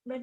But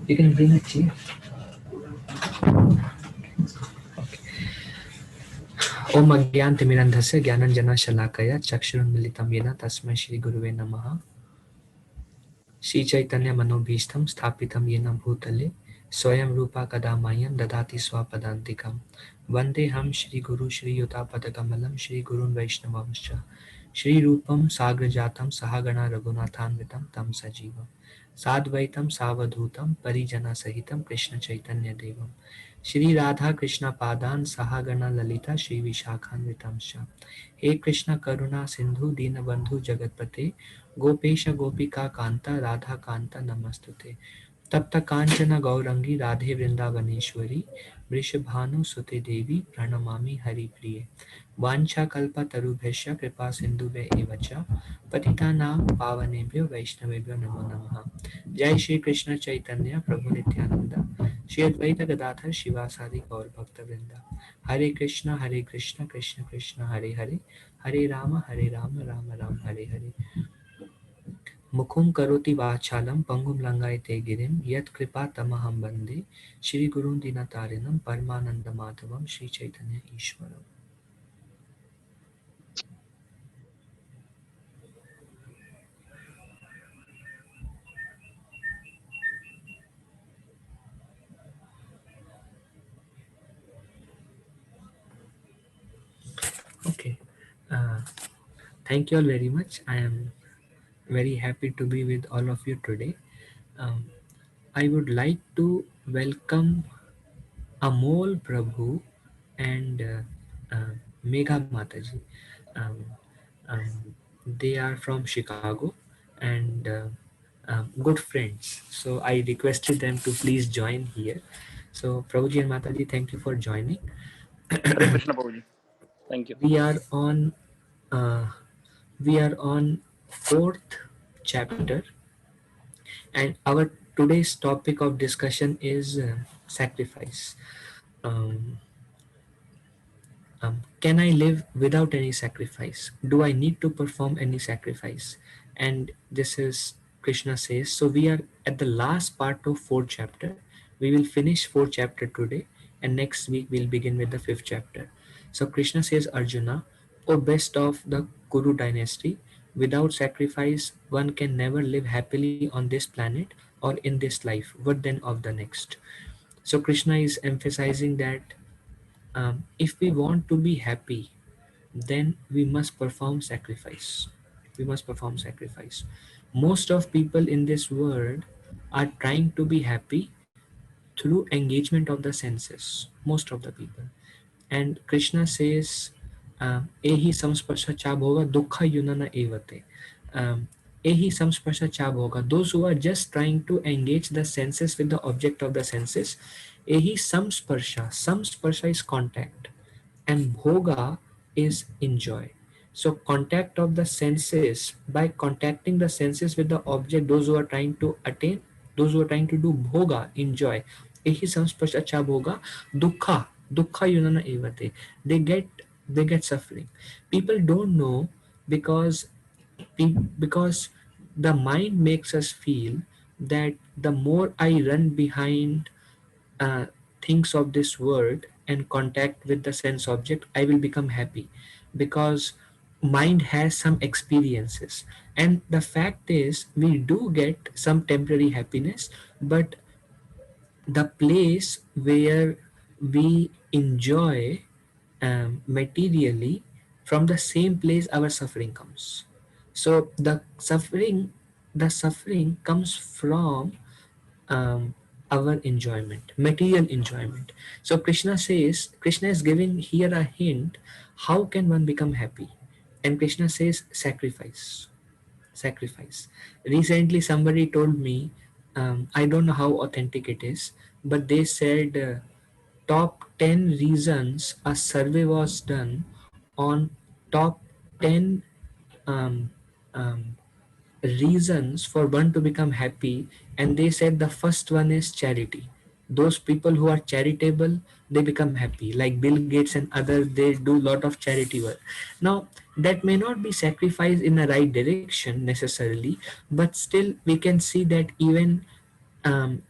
You can bring a chair. ओम अज्ञानतिमिरन्धस्य ज्ञानञ्जनशलाकया चक्षुरुन्मिलितं येन तस्मै श्रीगुरुवे नमः। श्रीचैतन्यमनोभीष्टं स्थापितं येन भूतले स्वयं रूपा कदा मह्यं ददाति स्वपदान्तिकं। वन्देऽहं श्रीगुरू श्रीयुतापदकमलं श्रीगुरून् वैष्णवांश्च श्रीरूपं साग्रजातं सहगणा रघुनाथान्वितं तं सजीवं साद्वैतं सावधूतं परिजनसहितं कृष्णचैतन्यदेवं श्रीराधाकृष्णपादान् सहगणा ललिता श्रीविशाखान्वितांश्च। हे कृष्ण करुणा सिन्धु दीनबन्धु जगत्पते गोपेश गोपिका कांता राधा कांता नमस्तुते। तप्त कांचन गौरंगी राधे वृंदावनेश्वरी वृषभानुसुते देवी प्रणमामि हरिप्रिये। वाञ्छाकल्पतरुभ्यश्च कृपा सिन्धुभ्य एव च पतितानां पावनेभ्यो वैष्णवेभ्यो नमो नमः। जय श्री कृष्ण चैतन्य प्रभु नित्यानंद श्री अद्वैत गदाधर शिवासादि गौर भक्तवृंद। हरे कृष्ण कृष्ण कृष्ण हरे हरे, हरे राम राम राम हरे हरे। मुखं करोति वाचालं पंगुं लंघयते गिरिं यत्कृपातमहं वन्दे श्रीगुरुं दीनतारिणं परमानन्दमाधवं Sri Chaitanya ईश्वरम्। Okay, uh, thank you all very much. I am very happy to be with all of you today. Um, I would like to welcome Amol Prabhu and Megha Mataji. Um, they are from Chicago and good friends. So I requested them to please join here. So Prabhuji and Mataji, thank you for joining. Hare Krishna Prabhuji. Thank you. We are on uh, we are on fourth chapter, and our today's topic of discussion is sacrifice. Um, can I live without any sacrifice? Do I need to perform any sacrifice? And this is Krishna says. So we are at the last part of fourth chapter. We will finish fourth chapter today, and next week we'll begin with the fifth chapter. So Krishna says, Arjuna, O best of the Kuru dynasty, without sacrifice one can never live happily on this planet or in this life, what then of the next? So Krishna is emphasizing that if we want to be happy, then we must perform sacrifice. We must perform sacrifice. Most of people in this world are trying to be happy through engagement of the senses. Most of the people. And Krishna says, "Ehi samsparsha cha bhoga dukkha yunana evate." Um, Ehi samsparsha cha bhoga. Those who are just trying to engage the senses with the object of the senses. Ehi samsparsha. Samsparsha is contact, and bhoga is enjoy. So contact of the senses, by contacting the senses with the object, those who are trying to attain, those who are trying to do bhoga, enjoy, ehi samsparsha cha bhoga dukkha, dukkha yunana evate, they get suffering. People don't know, because because the mind makes us feel that the more I run behind uh, things of this world and contact with the sense object, I will become happy, because mind has some experiences. And the fact is, we do get some temporary happiness, but the place where we enjoy materially, from the same place our suffering comes. So the suffering comes from our enjoyment, material enjoyment. So Krishna is giving here a hint, how can one become happy? And Krishna says sacrifice. Sacrifice. Recently somebody told me, I don't know how authentic it is, but they said, top 10 reasons, a survey was done on top 10 um, um, reasons for one to become happy, and they said the first one is charity. Those people who are charitable, they become happy, like Bill Gates and others. They do a lot of charity work. Now, that may not be sacrifice in the right direction necessarily, but still we can see that um,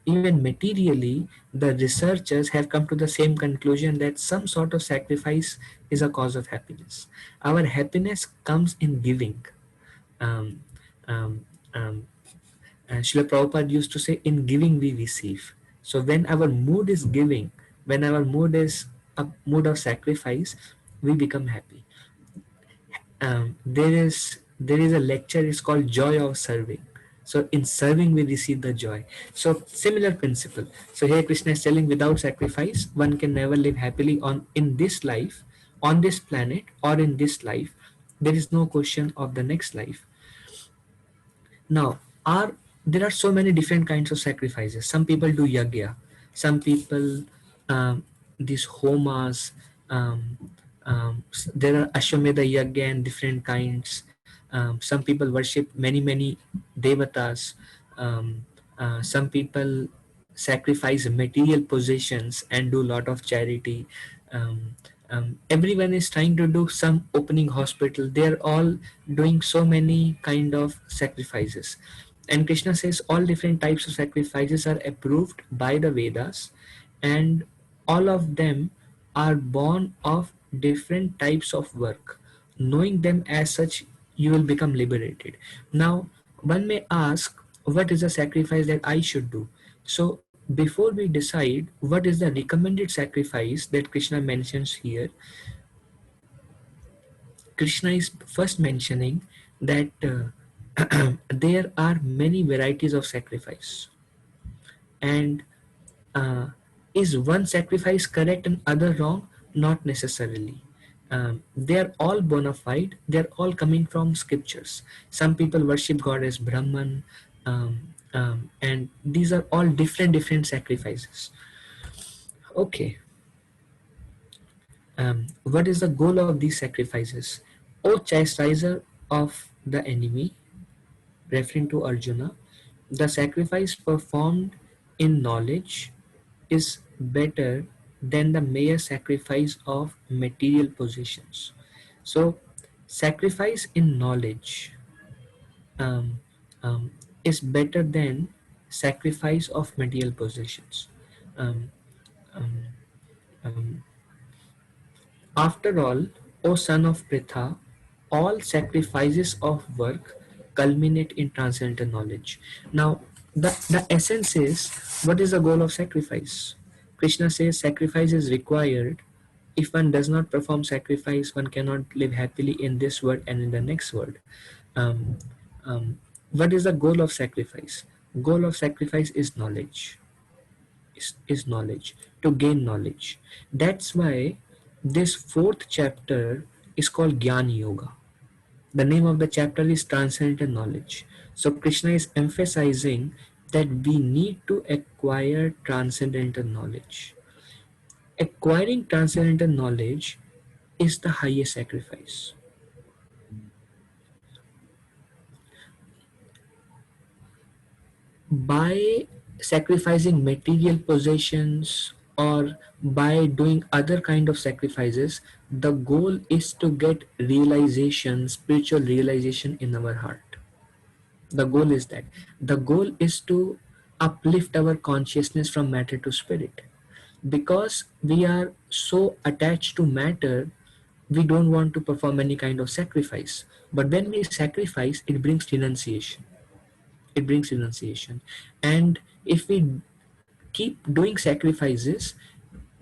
even materially, the researchers have come to the same conclusion, that some sort of sacrifice is a cause of happiness. Our happiness comes in giving. um, um, um, Srila Prabhupada used to say, in giving we receive. So when our mood is giving, when our mood is a mood of sacrifice, we become happy. There is a lecture, it's called Joy of Serving. So in serving we receive the joy. So similar principle. So here Krishna is telling, without sacrifice one can never live happily on in this life, on this planet, or in this life. There is no question of the next life. Now, are there are so many different kinds of sacrifices. Some people do yagya, some people these homas. Um, there are Ashwamedha yagya and different kinds. Some people worship many devatas. Um, some people sacrifice material possessions and do lot of charity. Um, Everyone is trying to do some opening hospital. They are all doing so many kind of sacrifices. And Krishna says all different types of sacrifices are approved by the Vedas, and all of them are born of different types of work. Knowing them as such, you will become liberated. Now, one may ask, what is the sacrifice that I should do? So, before we decide what is the recommended sacrifice that Krishna mentions here, Krishna is first mentioning that there are many varieties of sacrifice, and uh, is one sacrifice correct and other wrong? Not necessarily. They are all bona fide. They are all coming from scriptures. Some people worship God as Brahman, and these are all different sacrifices. Okay, what is the goal of these sacrifices? O chastiser of the enemy, referring to Arjuna, the sacrifice performed in knowledge is better than the mere sacrifice of material possessions. So, sacrifice in knowledge um, um, is better than sacrifice of material possessions. Um, um, um, After all, O son of Pritha, all sacrifices of work culminate in transcendental knowledge. Now, the essence is, what is the goal of sacrifice? Krishna says sacrifice is required. If one does not perform sacrifice, one cannot live happily in this world and in the next world. Um, what is the goal of sacrifice? Goal of sacrifice is knowledge. Is knowledge, to gain knowledge. That's why this fourth chapter is called Gyan Yoga. The name of the chapter is Transcendental Knowledge. So Krishna is emphasizing that we need to acquire transcendental knowledge. Acquiring transcendental knowledge is the highest sacrifice. By sacrificing material possessions or by doing other kind of sacrifices, the goal is to get realization, spiritual realization in our heart. The goal is that. The goal is to uplift our consciousness from matter to spirit. Because we are so attached to matter, we don't want to perform any kind of sacrifice. But when we sacrifice, it brings renunciation. It brings renunciation. And if we keep doing sacrifices,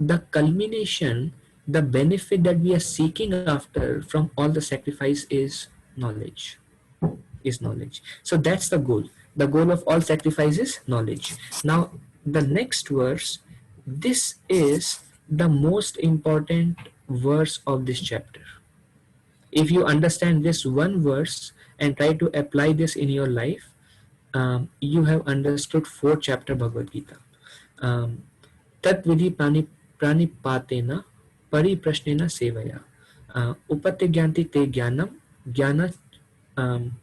the culmination, the benefit that we are seeking after from all the sacrifice knowledge is knowledge. So that's the goal. The goal of all sacrifice is knowledge. Now, the next verse, this is the most important verse of this chapter. If you understand this one verse and try to apply this in your life, you have understood fourth chapter Bhagavad Gita. Um, Tat vidhi pranipatena pariprashnena sevaya. Upate gyanti te jnanam jnana. um,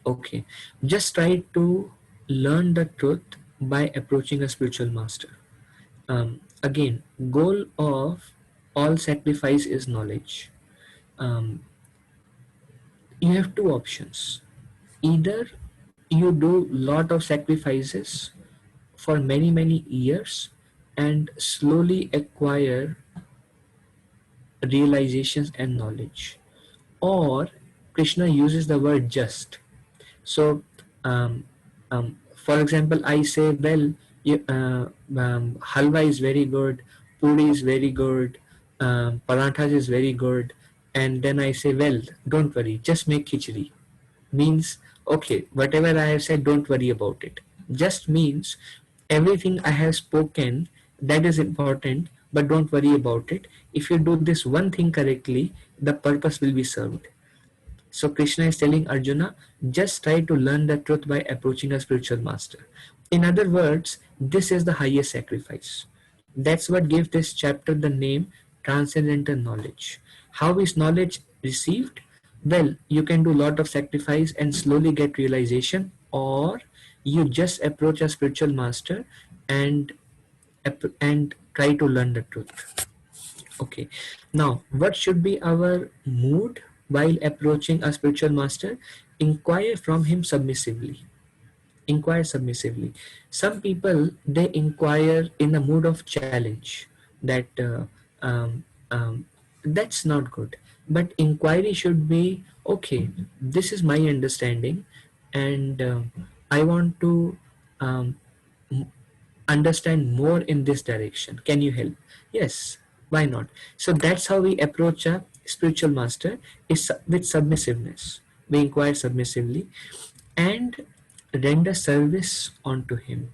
Okay, just try to learn the truth by approaching a spiritual master. Again, goal of all sacrifice is knowledge. Um, you have two options. Either you do lot of sacrifices for many years and slowly acquire realizations and knowledge, or Krishna uses the word just. So, for example, I say, well, halwa is very good, puri is very good, paranthas is very good, and then I say, well, don't worry, just make khichdi. Means, okay, whatever I have said, don't worry about it. Just means everything I have spoken, that is important, but don't worry about it. If you do this one thing correctly, the purpose will be served. So Krishna is telling Arjuna, just try to learn the truth by approaching a spiritual master. In other words, this is the highest sacrifice. That's what gave this chapter the name Transcendental Knowledge. How is knowledge received? Well, you can do a lot of sacrifice and slowly get realization, or you just approach a spiritual master and try to learn the truth. Okay, now what should be our mood while approaching a spiritual master? Inquire from him submissively. Inquire submissively. Some people, they inquire in a mood of challenge, that um, um, that's not good. But inquiry should be, okay, this is my understanding, and I want to um, understand more in this direction. Can you help? Yes, why not? So that's how we approach a spiritual master, is with submissiveness. We inquire submissively and render service unto him.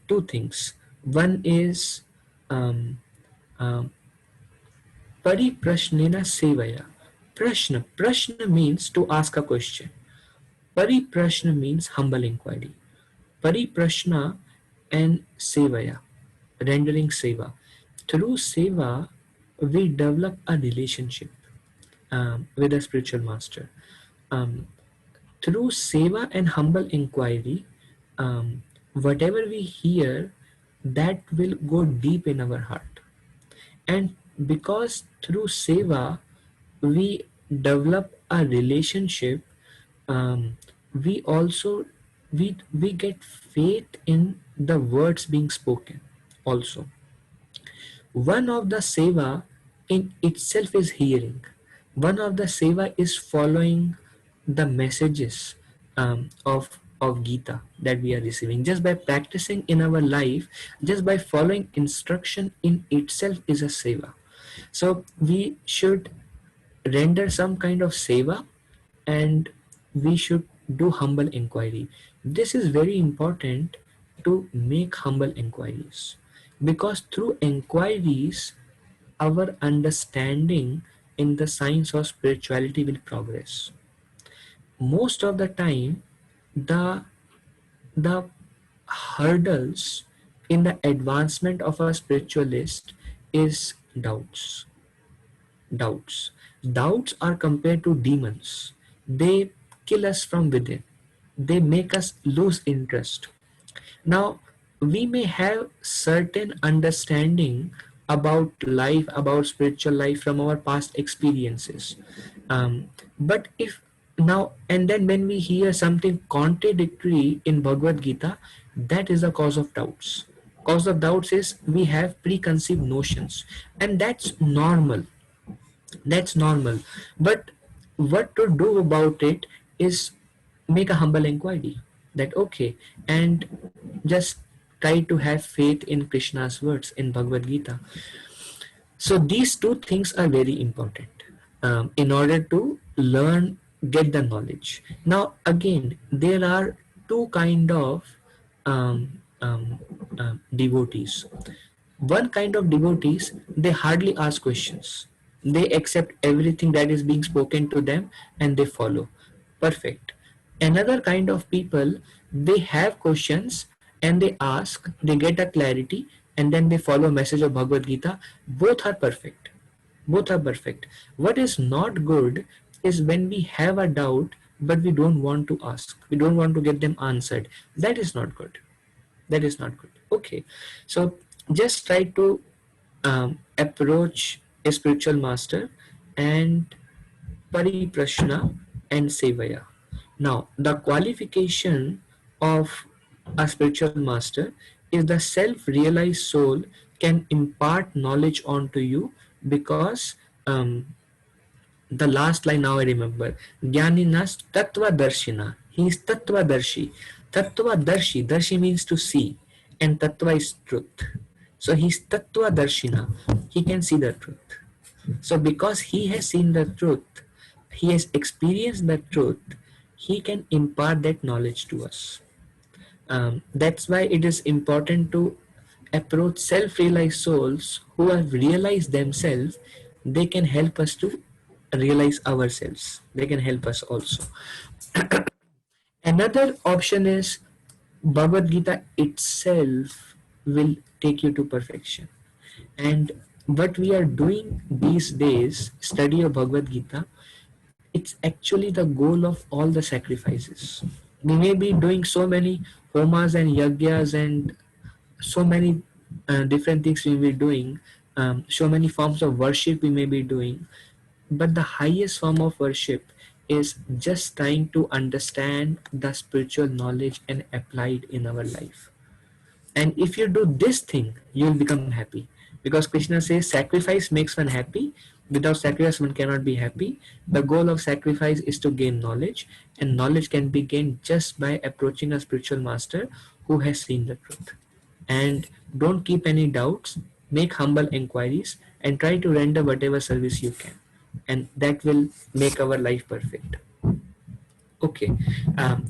Two things. One is um, um, pariprashnena sevaya. Prashna means to ask a question. Pariprashna means humble inquiry. Pariprashna and sevaya, rendering seva. Through seva, we develop a relationship with a spiritual master. Um, Through seva and humble inquiry, whatever we hear, that will go deep in our heart. And because through seva, we develop a relationship, um, we also we get faith in the words being spoken also. One of the seva in itself is hearing. One of the seva is following the messages of of Gita that we are receiving. Just by practicing in our life, just by following instruction in itself is a seva. So we should render some kind of seva, and we should do humble inquiry. This is very important, to make humble inquiries, because through inquiries our understanding in the science of spirituality will progress. Most of the time, the the hurdles in the advancement of a spiritualist is doubts. Doubts are compared to demons. They kill us from within. They make us lose interest. Now, we may have certain understanding about life, about spiritual life from our past experiences. But if now and then when we hear something contradictory in Bhagavad Gita, that is the cause of doubts. Cause of doubts is we have preconceived notions, and that's normal. But what to do about it is make a humble inquiry, that okay, and just try to have faith in Krishna's words in Bhagavad Gita. So these two things are very important in order to learn, get the knowledge. Now again, there are two kind of devotees. One kind of devotees, they hardly ask questions. They accept everything that is being spoken to them and they follow. Perfect. Another kind of people, they have questions and they ask, they get a clarity, and then they follow message of Bhagavad Gita. Both are perfect. Both are perfect. What is not good is when we have a doubt but we don't want to ask. We don't want to get them answered. That is not good. That is not good. Okay, so just try to approach a spiritual master and pariprashna and sevaya. Now the qualification of a spiritual master is the self-realized soul can impart knowledge onto you, because the last line now I remember. Jnaninas Tattva Darshina. He is Tattva Darshi. Tattva Darshi. Darshi means to see, and Tattva is truth. So he is Tattva Darshina. He can see the truth. So because he has seen the truth, he has experienced the truth, he can impart that knowledge to us. That's why it is important to approach self-realized souls who have realized themselves. They can help us to realize ourselves. They can help us also. Another option is Bhagavad Gita itself will take you to perfection. And what we are doing these days, study of Bhagavad Gita, it's actually the goal of all the sacrifices. We may be doing so many homas and yagyas and so many different things we will be doing, so many forms of worship we may be doing, but the highest form of worship is just trying to understand the spiritual knowledge and apply it in our life. And if you do this thing, you will become happy, because Krishna says sacrifice makes one happy. Without sacrifice one cannot be happy. The goal of sacrifice is to gain knowledge, and knowledge can be gained just by approaching a spiritual master who has seen the truth. And don't keep any doubts, make humble inquiries, and try to render whatever service you can, and that will make our life perfect. Okay,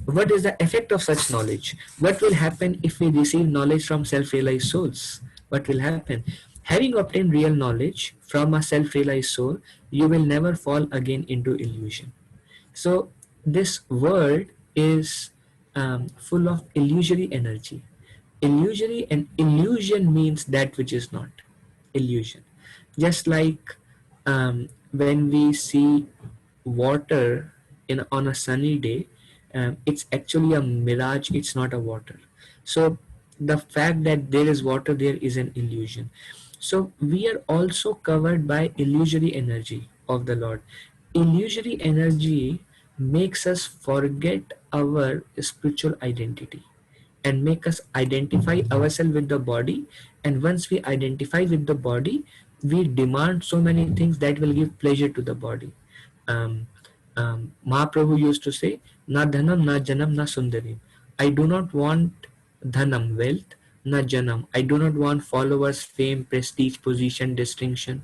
what is the effect of such knowledge? What will happen if we receive knowledge from self-realized souls? What will happen? Having obtained real knowledge from a self-realized soul, you will never fall again into illusion. So this world is full of illusory energy. Illusory, and illusion means that which is not. Illusion. Just like when we see water on a sunny day, it's actually a mirage, it's not a water. So the fact that there is water there is an illusion. So we are also covered by illusory energy of the Lord. Illusory energy makes us forget our spiritual identity and make us identify ourselves with the body. And once we identify with the body, we demand so many things that will give pleasure to the body. um, Mahaprabhu used to say, na dhanam, na janam, na sundarim. I do not want dhanam, wealth, na janam. I do not want followers, fame, prestige, position, distinction,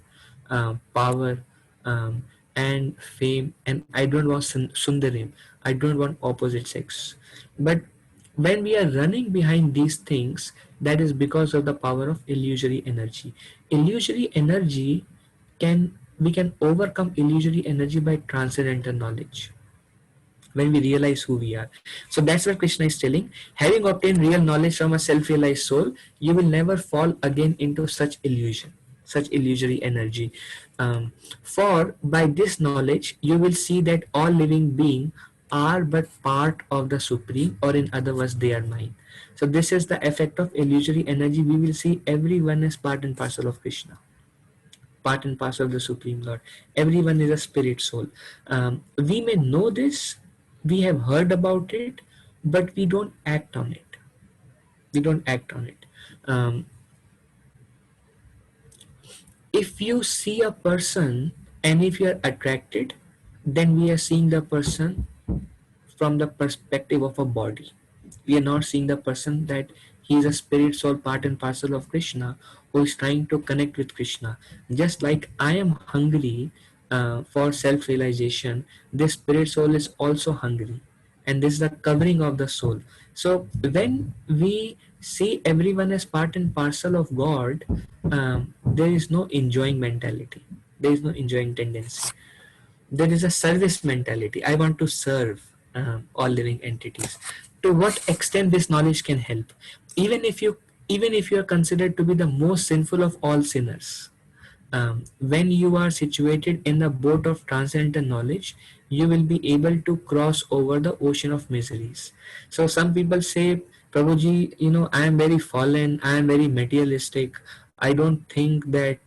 power, um, and fame. And I don't want sundarim. I don't want opposite sex. But when we are running behind these things, that is because of the power of illusory energy. Illusory energy can we can overcome illusory energy by transcendental knowledge when we realize who we are. So that's what Krishna is telling. Having obtained real knowledge from a self-realized soul, you will never fall again into such illusion, such illusory energy. For by this knowledge, you will see that all living beings are but part of the Supreme, or in other words, they are mine. So this is the effect of illusory energy. We will see everyone as part and parcel of Krishna, part and parcel of the Supreme Lord. Everyone is a spirit soul. We may know this, we have heard about it, but we don't act on it. We don't act on it. Um, if you see a person and if you are attracted, then we are seeing the person from the perspective of a body. We are not seeing the person that he is a spirit soul, part and parcel of Krishna, who is trying to connect with Krishna. Just like I am hungry for self realization, this spirit soul is also hungry. And this is the covering of the soul. So when we see everyone as part and parcel of God, there is no enjoying mentality. There is no enjoying tendency. There is a service mentality. I want to serve all living entities. To what extent this knowledge can help? Even if you even if you are considered to be the most sinful of all sinners, when you are situated in the boat of transcendental knowledge, you will be able to cross over the ocean of miseries. So some people say, Prabhuji, I am very fallen, I am very materialistic. I don't think that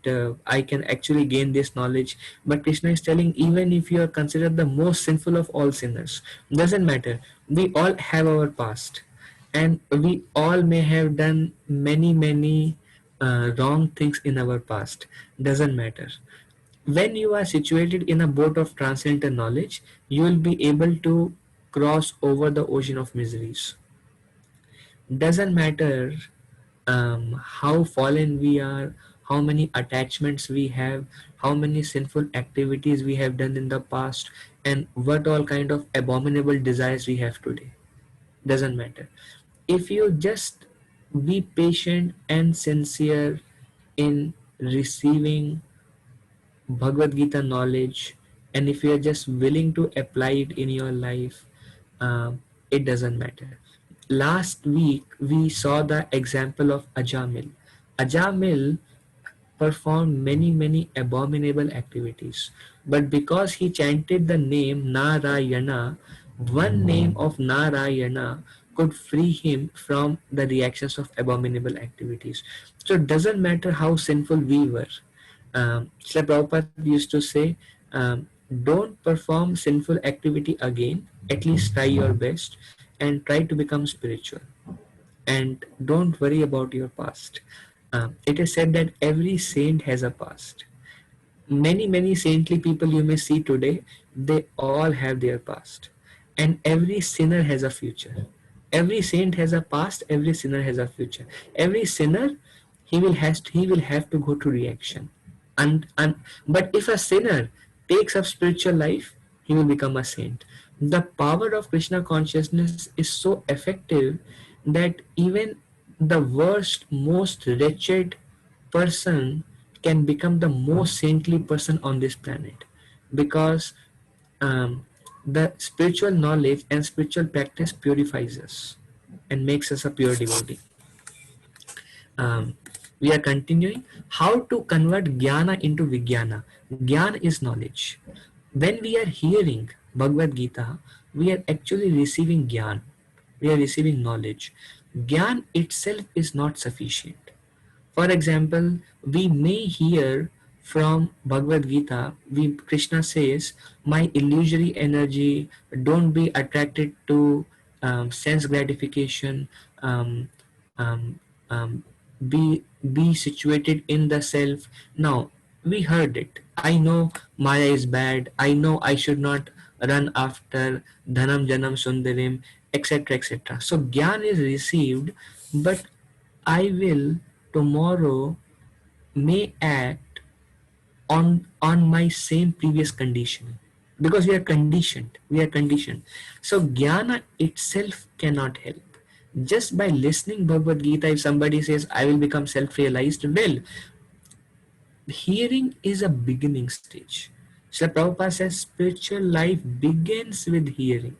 I can actually gain this knowledge. But Krishna is telling, even if you are considered the most sinful of all sinners, doesn't matter. We all have our past, and we all may have done many wrong things in our past. Doesn't matter. When you are situated in a boat of transcendental knowledge, you will be able to cross over the ocean of miseries. Doesn't matter how fallen we are, how many attachments we have, how many sinful activities we have done in the past, and what all kind of abominable desires we have today. Doesn't matter. If you just be patient and sincere in receiving Bhagavad Gita knowledge, and if you are just willing to apply it in your life, it doesn't matter. Last week we saw the example of Ajamil. Ajamil performed many abominable activities, but because he chanted the name Narayana, one name of Narayana could free him from the reactions of abominable activities. So it doesn't matter how sinful we were. Srila Prabhupada used to say, don't perform sinful activity again, at least try your best and try to become spiritual. And don't worry about your past. It is said that every saint has a past. Many saintly people you may see today, they all have their past. And every sinner has a future. Every saint has a past, every sinner has a future. Every sinner, he will have to go to reaction. And but if a sinner takes up spiritual life, he will become a saint. The power of Krishna consciousness is so effective that even the worst, most wretched person can become the most saintly person on this planet, because um, the spiritual knowledge and spiritual practice purifies us and makes us a pure devotee. um, we are continuing how to convert jnana into vijnana. Jnana is knowledge. When we are hearing Bhagavad Gita, we are actually receiving jnana. We are receiving knowledge. Jnana itself is not sufficient. For example, we may hear from Bhagavad Gita, Krishna says, my illusory energy, don't be attracted to sense gratification, um, um, um, be situated in the self. Now, we heard it. I know Maya is bad. I know I should not run after Dhanam Janam Sundarim. etc., etc. So Gyan is received, but I will tomorrow may act on my same previous condition, because we are conditioned. So Jnana itself cannot help. Just by listening Bhagavad Gita, if somebody says I will become self-realized, well, hearing is a beginning stage. So Prabhupada says spiritual life begins with hearing.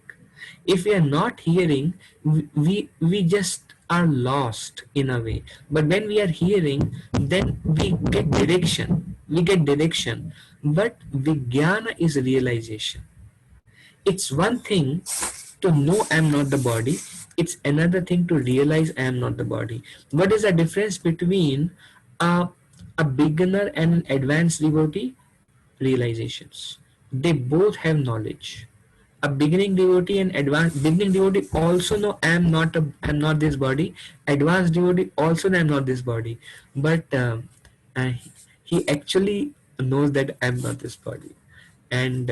If we are not hearing, we just are lost in a way. But when we are hearing, then we get direction. But vijnana is realization. It's one thing to know I am not the body, it's another thing to realize I am not the body. What is the difference between a, a beginner and an advanced devotee? Realizations. They both have knowledge. A beginning devotee and advanced beginning devotee also know I am not this body. Advanced devotee also know I am not this body. But uh, he actually knows that I am not this body. And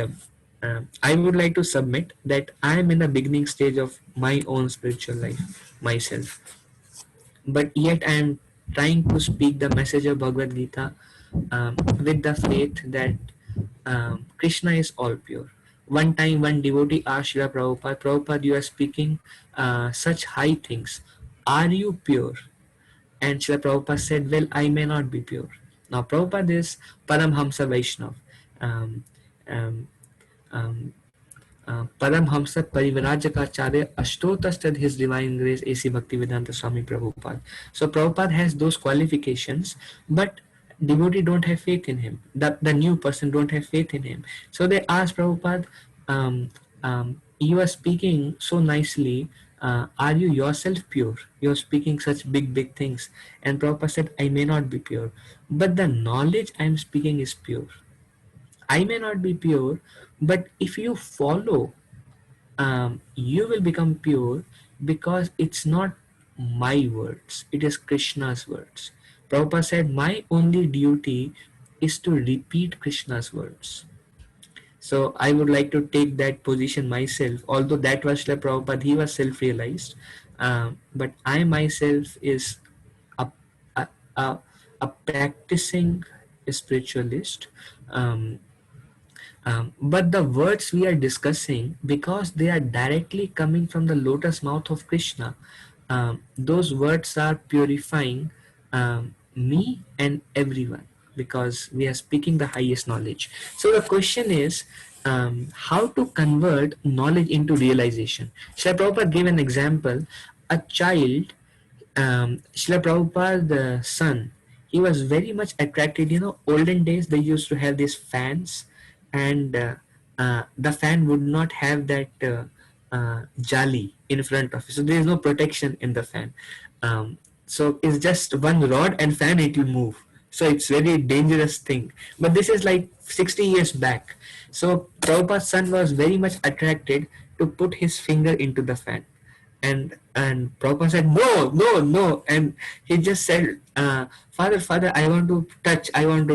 I would like to submit that I am in the beginning stage of my own spiritual life myself, but yet I am trying to speak the message of Bhagavad Gita with the faith that Krishna is all pure. One time, one devotee asked Srila Prabhupada, Prabhupada, you are speaking such high things. Are you pure? And Srila Prabhupada said, well, I may not be pure. Now, Prabhupada is Paramhamsa Vaishnav. Um, um, um, Paramhamsa Parivrajakacarya Ashtotastad His Divine Grace A.C. Bhaktivedanta Swami Prabhupada. So Prabhupada has those qualifications, but devotee don't have faith in him. The new person don't have faith in him. So they asked Prabhupada, you are speaking so nicely. Are you yourself pure? You are speaking such big things. And Prabhupada said, I may not be pure, but the knowledge I am speaking is pure. I may not be pure, but if you follow, you will become pure, because it's not my words, it is Krishna's words. Prabhupada said, my only duty is to repeat Krishna's words. So I would like to take that position myself, although that was Srila Prabhupada, he was self-realized. But I myself is a, a, a, a practicing spiritualist. Um, but the words we are discussing, because they are directly coming from the lotus mouth of Krishna, those words are purifying me and everyone, because we are speaking the highest knowledge. So the question is, how to convert knowledge into realization. Srila Prabhupada gave an example. A child, Srila Prabhupada's son, he was very much attracted. Olden days they used to have these fans, and the fan would not have that jali in front of it. So there is no protection in the fan. So it's just one rod and fan, it will move. So it's very dangerous thing. But this is like 60 years back. So Prabhupada's son was very much attracted to put his finger into the fan, and Prabhupada said, no, and he just said, father, I want to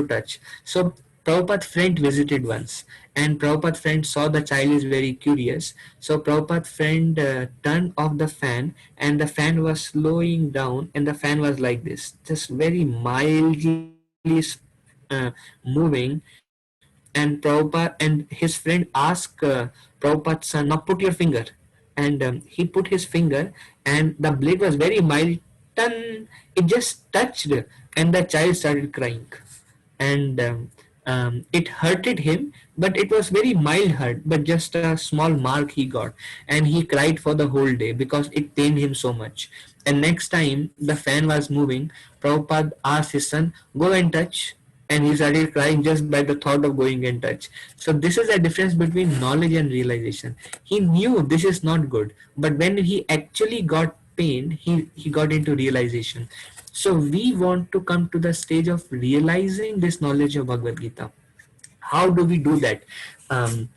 touch. So Prabhupada's friend visited once, and Prabhupada's friend saw the child is very curious. So Prabhupada's friend turned off the fan, and the fan was slowing down, and the fan was like this, just very mildly moving. And Prabhupada and his friend asked Prabhupada's son, now put your finger. And he put his finger, and the blade was very mild. It just touched, and the child started crying. And it hurted him, but it was very mild hurt, but just a small mark he got. And he cried for the whole day because it pained him so much. And next time the fan was moving, Prabhupada asked his son, go and touch. And he started crying just by the thought of going and touch. So this is a difference between knowledge and realization. He knew this is not good, but when he actually got pain, he got into realization. So we want to come to the stage of realizing this knowledge of Bhagavad Gita. How do we do that? Um,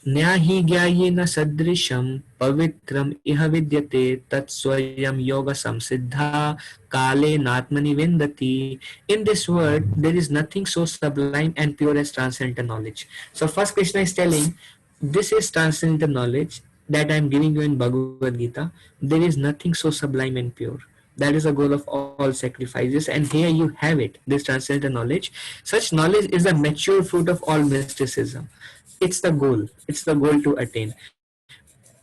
न्याहि ज्ञायेन सदृशं पवित्रम इह विद्यते तत्स्वयं योग संसिद्धा कालेनात्मनि विन्दति. In this word, there is nothing so sublime and pure as transcendental knowledge. So first Krishna is telling, this is transcendental knowledge. that I'm giving you in Bhagavad Gita, there is nothing so sublime and pure. That is the goal of all sacrifices, and here you have it, this transcendental knowledge. Such knowledge is the mature fruit of all mysticism. It's the goal. It's the goal to attain.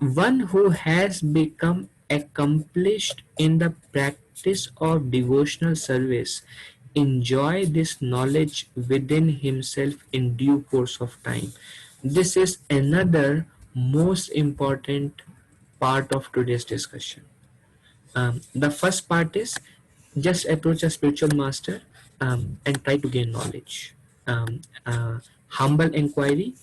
One who has become accomplished in the practice of devotional service enjoy this knowledge within himself in due course of time. This is another most important part of today's discussion. The first part is just approach a spiritual master and try to gain knowledge. Humble inquiry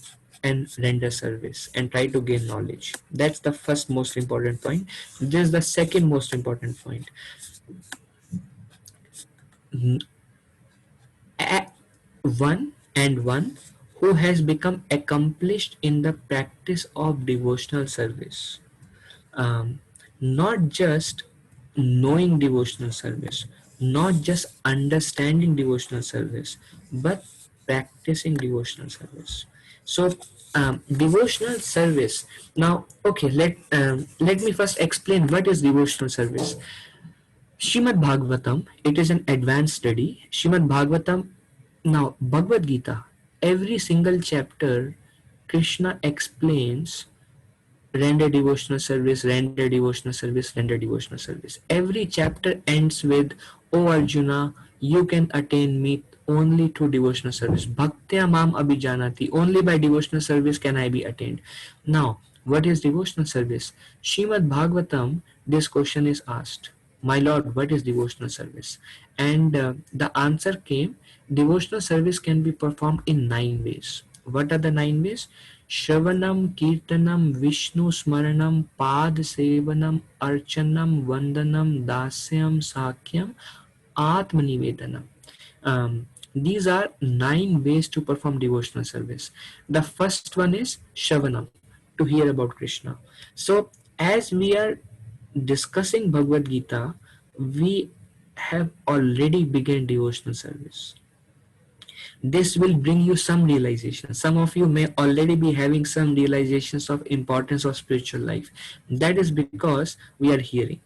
and render service and try to gain knowledge. That's the first most important point. This is the second most important point. One who has become accomplished in the practice of devotional service, um, not just knowing devotional service, not just understanding devotional service, but practicing devotional service. So, devotional service. Now, okay, let me first explain what is devotional service. Shrimad Bhagavatam, it is an advanced study. Shrimad Bhagavatam, now Bhagavad Gita, every single chapter, Krishna explains render devotional service, render devotional service, render devotional service. Every chapter ends with, O Arjuna, you can attain me only through devotional service. Bhaktya mam abhijanati. Only by devotional service can I be attained. Now, what is devotional service? Shrimad Bhagavatam, this question is asked. My Lord, what is devotional service? And the answer came, devotional service can be performed in 9 ways. What are the 9 ways? Shravanam, Kirtanam, Vishnu Smaranam, Pad Sevanam, Archanam, Vandanam, Dasyam, Sakyam, Atmanivedanam. These are 9 ways to perform devotional service. The first one is Shravanam, to hear about Krishna. So, as we are discussing Bhagavad Gita, we have already begun devotional service. This will bring you some realization. Some of you may already be having some realizations of importance of spiritual life. That is because we are hearing,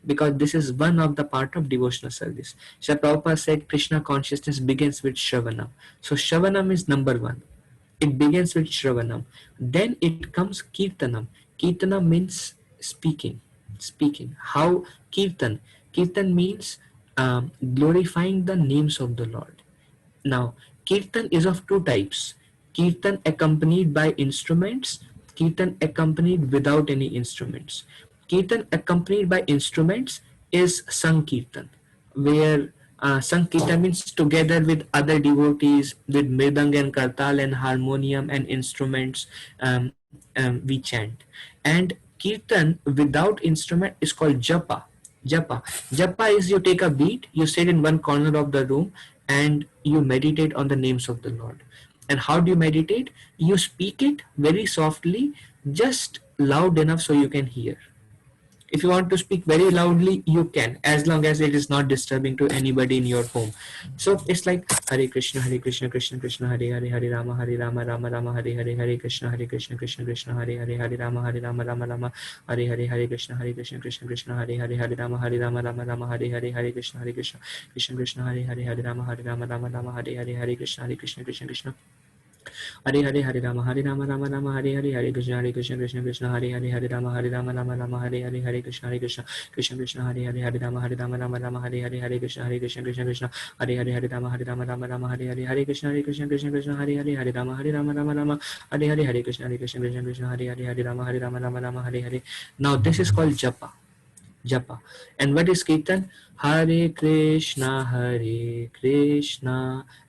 because this is one of the part of devotional service. Srila Prabhupada said Krishna consciousness begins with Shravanam. So Shravanam is number one. It begins with Shravanam. Then it comes Kirtanam. Kirtanam means speaking. Speaking. How Kirtan? Kirtan means glorifying the names of the Lord. Now, kirtan is of two types. Kirtan accompanied by instruments, kirtan accompanied without any instruments. Kirtan accompanied by instruments is Sankirtan, where Sankirtan means together with other devotees with mridang and kartal and harmonium and instruments, we chant. And Kirtan without instrument is called Japa. Japa. Japa is you take a beat, you sit in one corner of the room and you meditate on the names of the Lord. And how do you meditate? You speak it very softly, just loud enough so you can hear. If you want to speak very loudly, you can, as long as it is not disturbing to anybody in your home. So it's like Hare Krishna, Krishna Krishna, Hare Hare, Hare Rama, Rama Rama, Hare Hare, Hare Krishna, Krishna Krishna, Hare Hare, Hare Rama, Rama Rama, Hare Hare, Hare Krishna, Krishna Krishna, Hare Hare, Hare Rama, Rama, Hare Hare, Hare Krishna, Krishna Krishna, Hare Hare, Hare Rama, Rama, Hare Hare, Hare Krishna, Krishna. Hare Hare, Hare Rama, Rama Rama, Hare Hare, Hare Krishna, Krishna Krishna, Hare Hare, Hare Rama, Rama, Hare Hare, Hare Krishna, Krishna Krishna, Hare Hare, Hare Rama, Rama, Hare Hare, Hare Krishna, Krishna, Hare Hare, Hare Rama, Rama, Hare Hare, Hare Krishna, Krishna, Hare Hare, Hare Rama, Rama, Hare Hare, Hare Krishna, Krishna, Hare Hare, Hare Rama, Rama, Hare Hare. Now this is called Japa. Japa. And what is Kirtan? Hare Krishna,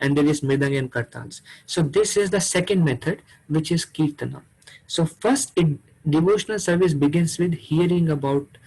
and there is Mridang and Kartals. So this is the second method, which is Kirtana. So first, devotional service begins with hearing about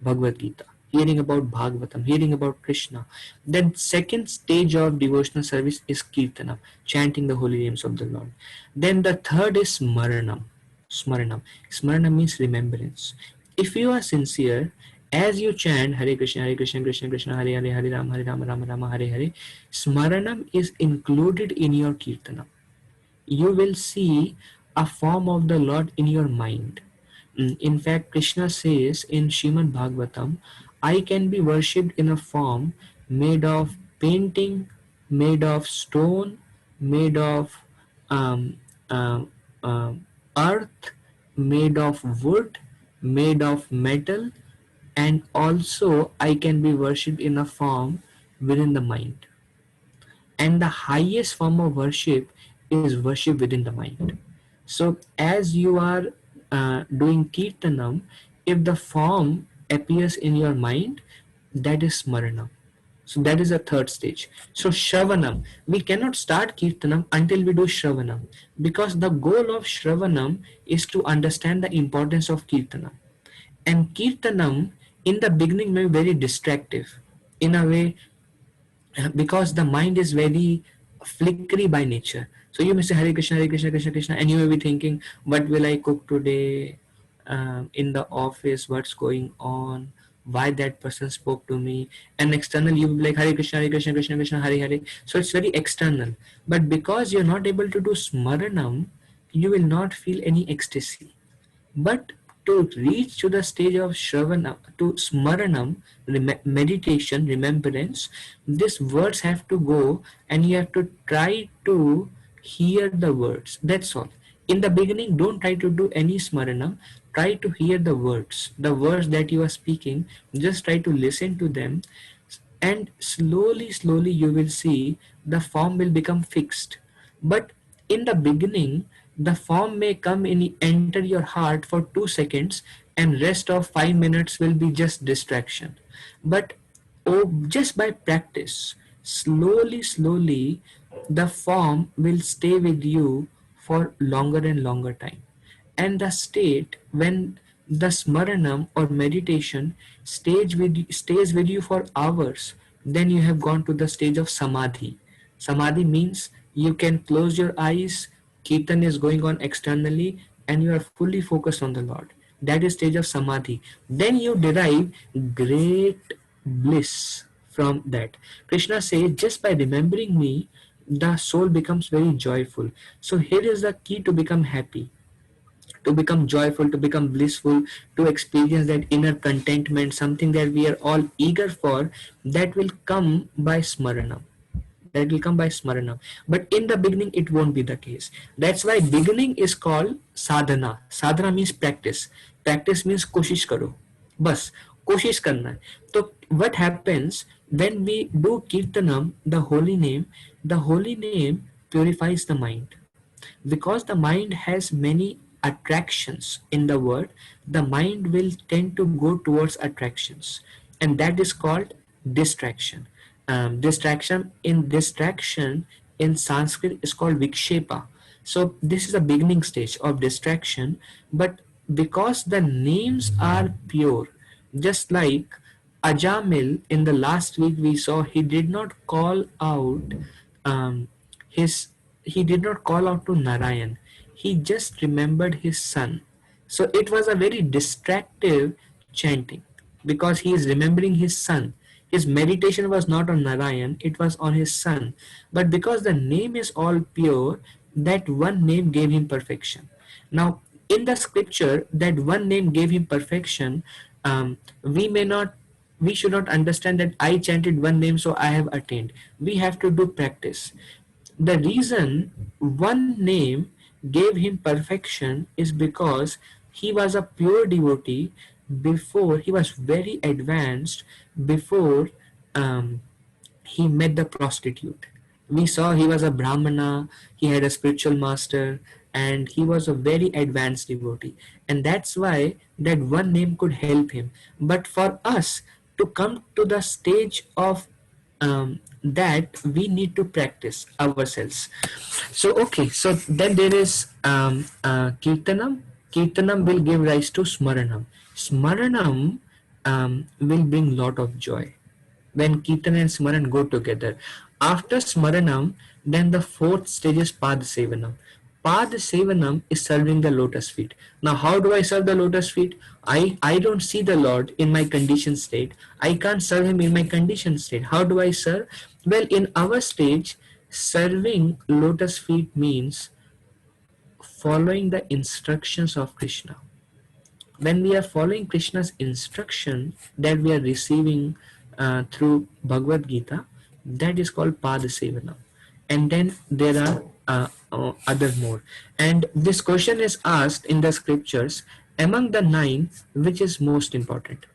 Bhagavad Gita, hearing about Bhagavatam, hearing about Krishna. Then second stage of devotional service is Kirtana, chanting the holy names of the Lord. Then the third is Smaranam. Smaranam. Smaranam means remembrance. If you are sincere, as you chant Hare Krishna, Krishna Krishna, Hare Hare, Hare Rama, Rama, Hare Hare, Smaranam is included in your Kirtana. You will see a form of the Lord in your mind. In fact, Krishna says in Srimad Bhagavatam, I can be worshipped in a form made of painting, made of stone, made of um, uh, uh, earth, made of wood, made of metal, and also I can be worshipped in a form within the mind. And the highest form of worship is worship within the mind. So as you are doing kirtanam, if the form appears in your mind, that is smaranam. So that is the third stage. So Shravanam, we cannot start Kirtanam until we do Shravanam, because the goal of Shravanam is to understand the importance of Kirtanam. And Kirtanam in the beginning may be very distractive in a way, because the mind is very flickery by nature. So you may say Hare Krishna, Hare Krishna, Krishna Krishna, and you may be thinking, what will I cook today? In the office, what's going on? Why that person spoke to me? And external, you will be like Hare Krishna, Hare Krishna, Krishna Krishna, Hare Hare. So it's very external. But because you're not able to do Smaranam, you will not feel any ecstasy. But to reach to the stage of Shravana, to Smaranam, meditation, remembrance, these words have to go and you have to try to hear the words. That's all. In the beginning, don't try to do any Smaranam. Try to hear the words that you are speaking. Just try to listen to them, and slowly you will see the form will become fixed. But in the beginning, the form may come in, enter your heart for 2 seconds, and rest of 5 minutes will be just distraction. But just by practice, slowly the form will stay with you for longer and longer time. And the state when the smaranam or meditation stays with you for hours, then you have gone to the stage of samadhi. Samadhi means you can close your eyes, kirtan is going on externally, and you are fully focused on the Lord. That is stage of samadhi. Then you derive great bliss from that. Krishna says, just by remembering me, the soul becomes very joyful. So here is the key to become happy, to become joyful, to become blissful, to experience that inner contentment, something that we are all eager for, that will come by smaranam. That will come by smaranam. But in the beginning, it won't be the case. That's why beginning is called sadhana. Sadhana means practice. Practice means koshish karo. Bas, koshish karna hai. So what happens when we do kirtanam, the holy name purifies the mind. Because the mind has many attractions in the world, the mind will tend to go towards attractions, and that is called distraction. Distraction in Sanskrit is called vikshepa. So this is a beginning stage of distraction. But because the names are pure, just like Ajamil in the last week we saw, he did not call out um, his he did not call out to Narayan. He just remembered his son. So it was a very distractive chanting, because he is remembering his son. His meditation was not on Narayan, it was on his son. But because the name is all pure, that one name gave him perfection. Now, in the scripture, that one name gave him perfection. We may not we should not understand that I chanted one name so I have attained. We have to do practice. The reason one name gave him perfection is because he was a pure devotee before, he was very advanced before um, he met the prostitute. We saw he was a brahmana, he had a spiritual master, and he was a very advanced devotee. And that's why that one name could help him. But for us to come to the stage of that, we need to practice ourselves. So okay, so then there is kirtanam. Kirtanam will give rise to smaranam. Smaranam will bring lot of joy when Kirtan and Smaran go together. After Smaranam, then the fourth stage is Pad Sevanam. Pad Sevanam is serving the lotus feet. Now, how do I serve the lotus feet? I don't see the Lord in my conditioned state. I can't serve Him in my conditioned state. How do I serve? Well, in our stage, serving lotus feet means following the instructions of Krishna. when we are following Krishna's instruction that we are receiving through Bhagavad Gita, that is called Padasevana. And then there are other more. And this question is asked in the scriptures, among the nine, which is most important?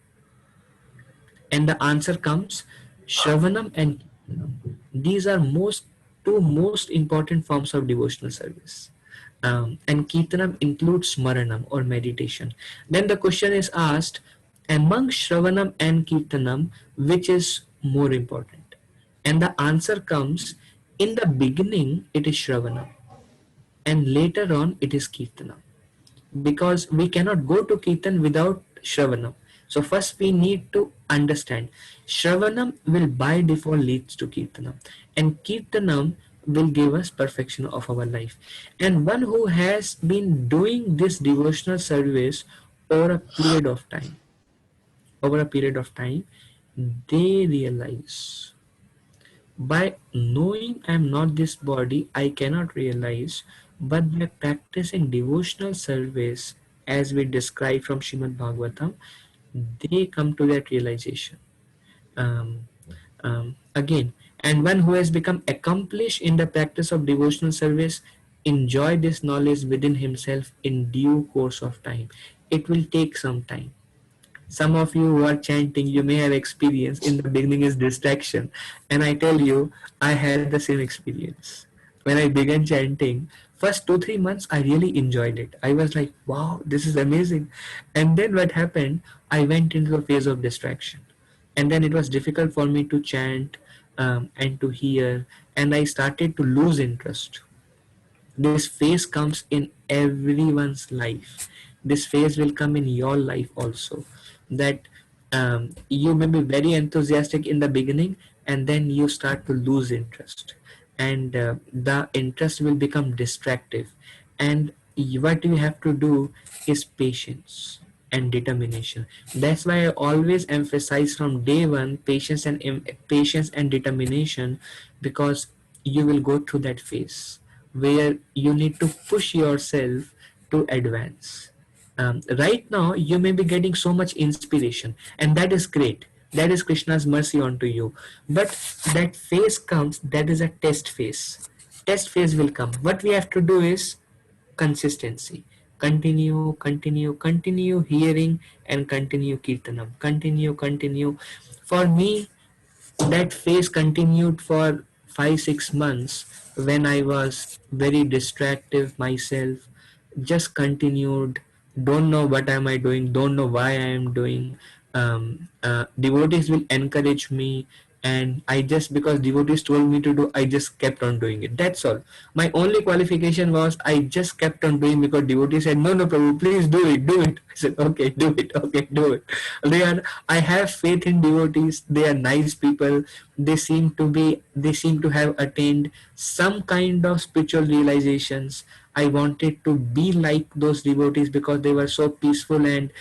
And the answer comes Shravanam and Kirtanam. These are two most important forms of devotional service. And Kirtanam includes Smaranam or meditation. Then the question is asked, among Shravanam and Kirtanam, which is more important? And the answer comes, in the beginning it is Shravanam, and later on it is Kirtanam, because we cannot go to Kirtan without Shravanam. So first we need to understand Shravanam will by default leads to Kirtanam, and Kirtanam will give us perfection of our life. And one who has been doing this devotional service over a period of time, over a period of time, they realize, by knowing I am not this body, I cannot realize, but by practicing devotional service, as we describe from Srimad Bhagavatam, they come to that realization. Um, Again, and one who has become accomplished in the practice of devotional service, enjoy this knowledge within himself in due course of time. It will take some time. Some of you who are chanting, you may have experience in the beginning is distraction. And I tell you, I had the same experience. When I began chanting, first 2 3 months, I really enjoyed it. I was like, wow, this is amazing. And then what happened, I went into a phase of distraction. And then it was difficult for me to chant and to hear. And I started to lose interest. This phase comes in everyone's life. This phase will come in your life also. That you may be very enthusiastic in the beginning, and then you start to lose interest, and the interest will become distractive. And what you have to do is patience and determination. That's why I always emphasize from day one patience and determination, because you will go through that phase where you need to push yourself to advance. Right now, you may be getting so much inspiration, and that is great. That is Krishna's mercy onto you. But that phase comes, that is a test phase. Test phase will come. What we have to do is consistency. Continue hearing, and continue kirtanam. Continue. For me, that phase continued for 5 6 months when I was very distractive myself. Just continued. Don't know what am I doing. Don't know why I am doing. Devotees will encourage me, and I just, because devotees told me to do, I just kept on doing it. That's all. My only qualification was I just kept on doing because devotees said, no, Prabhu, please do it. I said, okay, do it, okay, do it. They are, I have faith in devotees. They are nice people. They seem to have attained some kind of spiritual realizations. I wanted to be like those devotees because they were so peaceful, and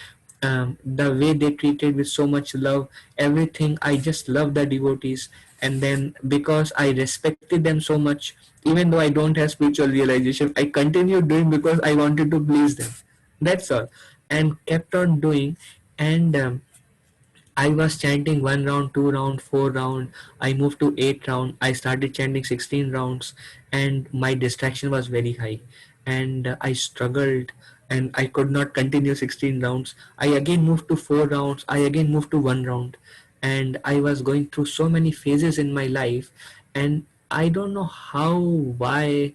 the way they treated with so much love, everything. I just love the devotees. And then because I respected them so much, even though I don't have spiritual realization, I continued doing because I wanted to please them. That's all. And kept on doing. And I was chanting 1 round, 2 round, 4 round. I moved to 8 round. I started chanting 16 rounds, and my distraction was very high, and I struggled, and I could not continue 16 rounds. I again moved to 4 rounds. I again moved to 1 round, and I was going through so many phases in my life, and I don't know how, why,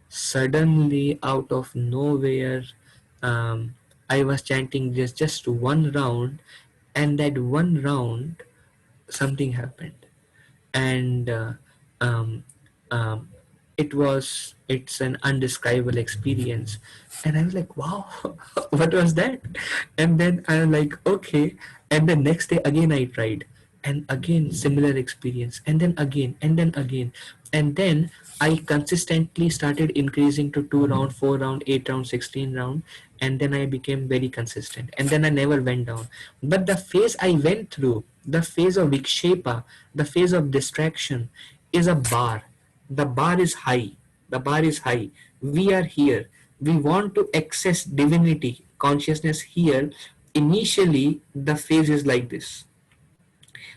suddenly out of nowhere, um, I was chanting just 1 round, and that 1 round something happened. And um, um, it's an undescribable experience. And I was like, wow, what was that? And then I was like, okay. And the next day again I tried, and again similar experience, and then again, and then again. And then I consistently started increasing to 2 round, 4 round, 8 round, 16 round. And then I became very consistent, and then I never went down. But the phase I went through, the phase of vikshepa, the phase of distraction, is a bar. The bar is high. The bar is high. We are here. We want to access divinity. consciousness here, initially the phase is like this.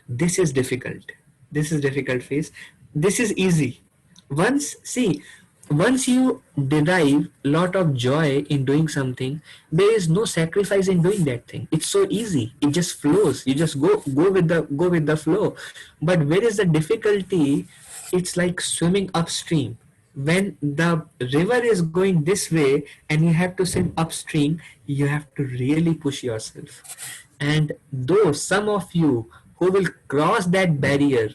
This is difficult. This is difficult phase. This is easy. Once, see, once you derive lot of joy in doing something, there is no sacrifice in doing that thing. It's so easy. It just flows. You just go with the flow. But where is the difficulty? It's like swimming upstream. When the river is going this way and you have to swim upstream, you have to really push yourself. And though some of you who will cross that barrier,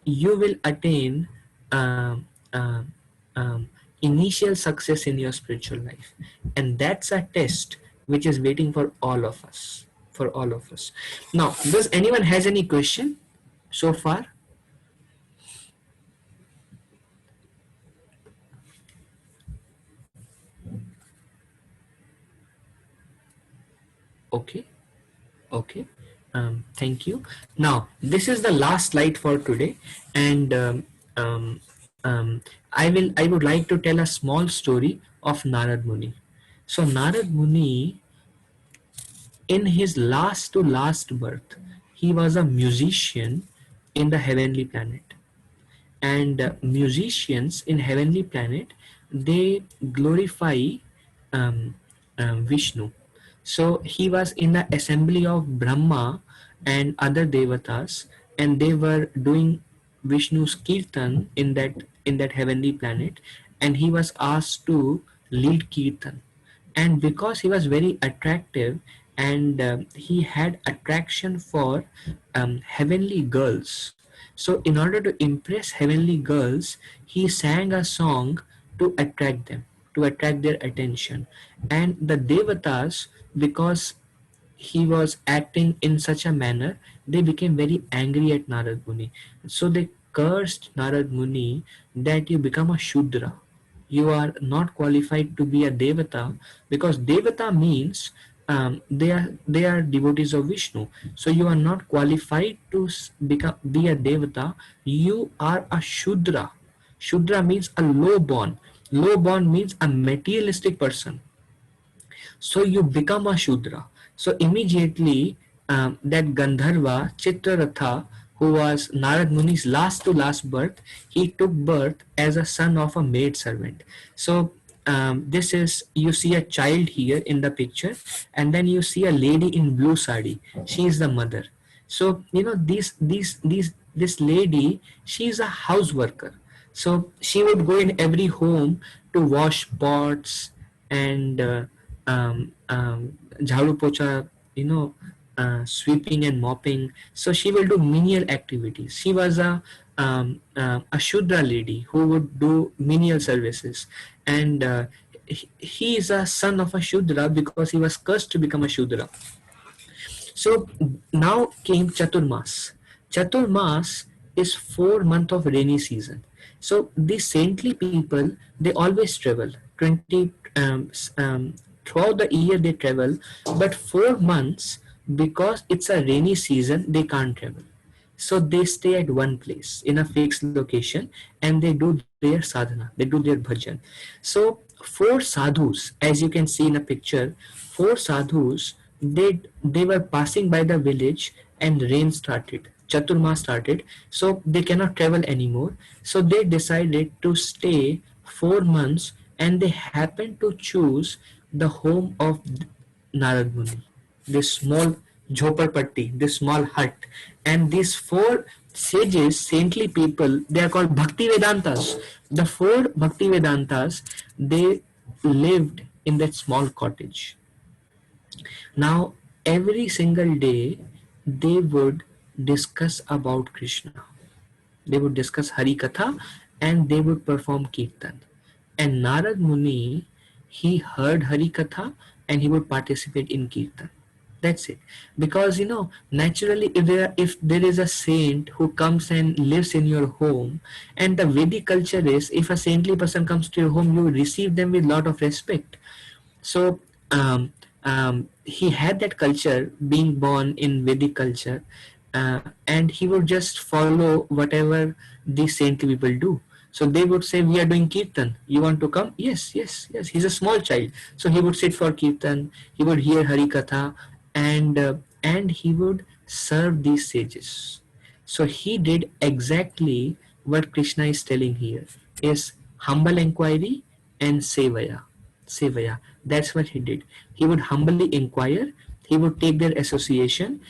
you will attain um, um, um, initial success in your spiritual life. And that's a test which is waiting for all of us. For all of us. Now, does anyone has any question so far? Okay. Okay. Thank you. Now, this is the last slide for today, and um, um, I would like to tell a small story of Narad Muni. So Narad Muni, in his last to last birth, he was a musician in the heavenly planet. And musicians in heavenly planet, they glorify um, Vishnu. So he was in the assembly of Brahma and other devatas, and they were doing Vishnu's kirtan in that heavenly planet, and he was asked to lead kirtan. And because he was very attractive, and he had attraction for heavenly girls, so in order to impress heavenly girls, he sang a song to attract them, to attract their attention. And the devatas, because he was acting in such a manner, they became very angry at Narad Muni. So they cursed Narad Muni that you become a Shudra. You are not qualified to be a Devata, because Devata means they are devotees of Vishnu. So you are not qualified to be a Devata. You are a Shudra. Shudra means a low born. Low born means a materialistic person. So you become a Shudra. So immediately that Gandharva Chitraratha, who was Narad Muni's last to last birth, he took birth as a son of a maid servant. So this is, you see a child here in the picture, and then you see a lady in blue sari. She is the mother. So you know this lady, she is a house worker. So she would go in every home to wash pots and jharu pocha, sweeping and mopping. So she will do menial activities. She was a Shudra lady who would do menial services, and he is a son of a Shudra because he was cursed to become a Shudra. So now came Chaturmas. Chaturmas is 4 months of rainy season. So these saintly people, they always travel. 20 throughout the year they travel, but 4 months, because it's a rainy season, they can't travel. So they stay at one place in a fixed location, and they do their sadhana, they do their bhajan. So four sadhus, as you can see in a picture, four sadhus, they were passing by the village, and rain started. Chaturma started, so they cannot travel anymore. So they decided to stay 4 months, and they happened to choose the home of Narad Muni, this small jhoparpatti, this small hut. And these four sages, saintly people, they are called Bhakti Vedantas. The four Bhakti Vedantas, they lived in that small cottage. Now, every single day, they would discuss about Krishna. They would discuss Hari Katha, and they would perform Kirtan. And Narad Muni, he heard Hari Katha, and he would participate in Kirtan. That's it. Because naturally, if there is a saint who comes and lives in your home, and the Vedic culture is, if a saintly person comes to your home, you receive them with lot of respect. So he had that culture, being born in Vedic culture, and he would just follow whatever these saintly people do. So they would say, we are doing kirtan, you want to come? Yes, yes, yes. He's a small child, so he would sit for kirtan, he would hear Hari Katha, and he would serve these sages. So he did exactly what Krishna is telling here, is humble inquiry and sevaya. Sevaya. That's what he did. He would humbly inquire, he would take their association.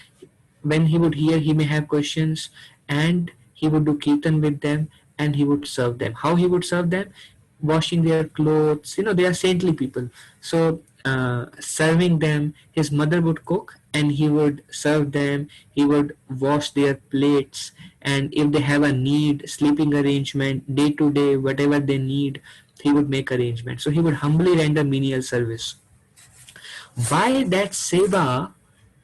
When he would hear, he may have questions, and he would do kirtan with them, and he would serve them. How he would serve them? Washing their clothes. They are saintly people. So serving them, his mother would cook and he would serve them. He would wash their plates, and if they have a need, sleeping arrangement, day to day, whatever they need, he would make arrangements. So he would humbly render menial service. By that seva,